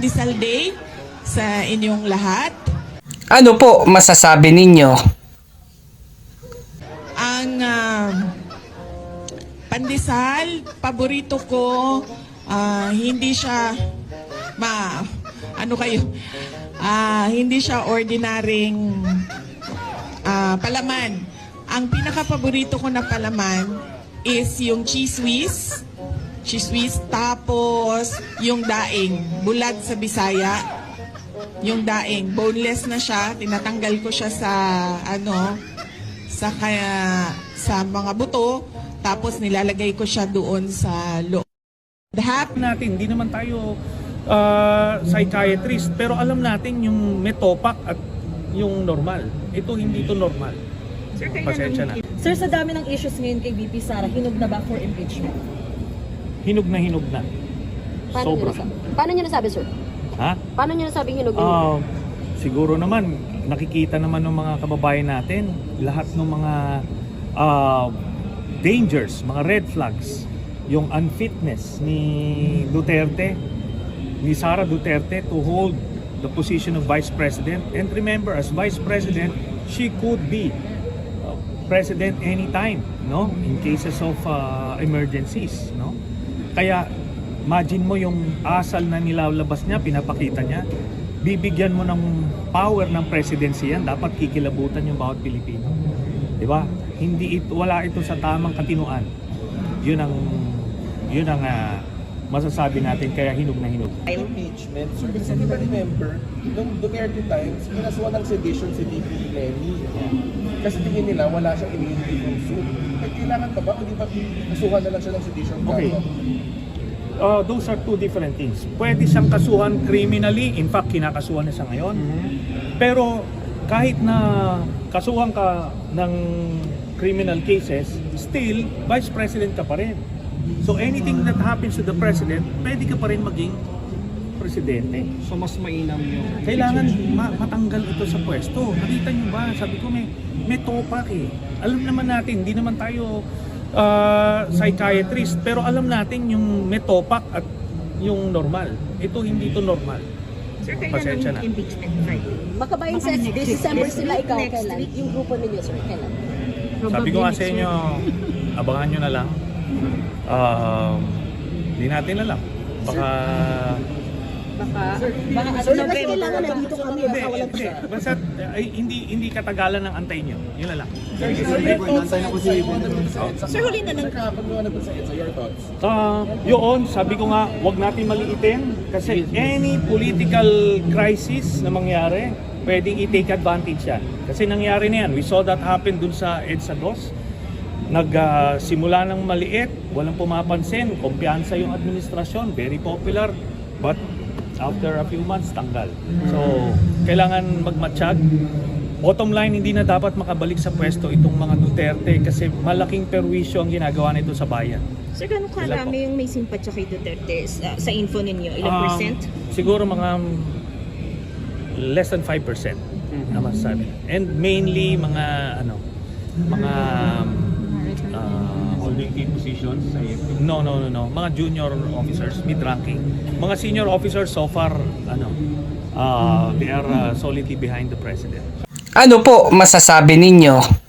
Pandesal Day sa inyong lahat. Ano po masasabi ninyo? Ang pandesal, paborito ko, hindi siya hindi siya ordinaryong palaman. Ang pinaka-paborito ko na palaman is yung cheese whiz, tapos yung daing, bulad sa Bisaya. Yung daing, boneless na siya, tinatanggal ko siya sa mga buto, tapos nilalagay ko siya doon sa loob. Natin, hindi naman tayo psychiatrist, pero alam natin yung metopak at yung normal. Ito hindi to normal. Pasensya na. Sir, sa dami ng issues ngayon kay VP Sara, hinog na ba for impeachment? Hinog na. Sobra. Paano niyo nasabi, sir? Ha? Paano niyo nasabing hinog na? Siguro naman, nakikita naman ng mga kababayan natin, lahat ng mga dangers, mga red flags, yung unfitness ni Duterte, ni Sara Duterte to hold the position of Vice President. And remember, as Vice President, she could be President anytime, no? In cases of emergencies, no? Kaya, imagine mo yung asal na nilalabas niya, pinapakita niya, bibigyan mo ng power ng presidency yan, dapat kikilabutan yung bawat Pilipino. Di ba? Wala ito sa tamang katinuan. Yun ang masasabi natin, kaya hinog na hinog. Impeachment, sir, kasi di ba remember, nung Duterte times, pinasuan ng sedition si VP Lenny. Kasi tingin nila, wala siyang immunity from suit. Kaya kailangan pa ba? Hindi ba kasuhan na lang siya ng sedition? Okay. Those are two different things. Pwede siyang kasuhan criminally, in fact, kinakasuhan na siya ngayon. Pero kahit na kasuhan ka ng criminal cases, still, Vice President ka pa rin. So anything that happens to the President, pwede ka pa rin maging Presidente. So mas mainam yung... Kailangan matanggal ito sa pwesto. Nakita niyo ba? Sabi ko may topak eh. Alam naman natin, hindi naman tayo psychiatrist, pero alam natin yung may topak at yung normal. Ito hindi to normal. Sir, Pasensya na. impeachment Friday? Makabayin sa December sila, ikaw kailan? Yung grupo ninyo, sir, kailan? Sabi ko nga sa inyo, abangan nyo na lang. Hindi natin alam. Baka Sir, kasi kailangan na dito kami, baka walang basta hindi katagalan ng antay nyo. Yun na lang. Sir, huli na lang. Your thoughts? Yun, sabi ko nga, wag natin maliitin kasi any political crisis na mangyari, pwedeng i-take advantage yan. Kasi nangyari na yan. We saw that happen dun sa EDSA 2. Nagsimula ng maliit, walang pumapansin, kumpiyansa yung administrasyon, very popular, but after a few months, tanggal. So, kailangan magmatsyag. Bottom line, hindi na dapat makabalik sa pwesto itong mga Duterte kasi malaking perwisyo ang ginagawa nito sa bayan. Sir, gano'ng karami yung may simpatya kay Duterte sa info ninyo? Ilang percent? Siguro mga less than 5% na masasabi. And mainly mga holding key positions sa AFP? No. Mga junior officers, mid-ranking. Mga senior officers so far, they are solidly behind the president. Ano po masasabi ninyo?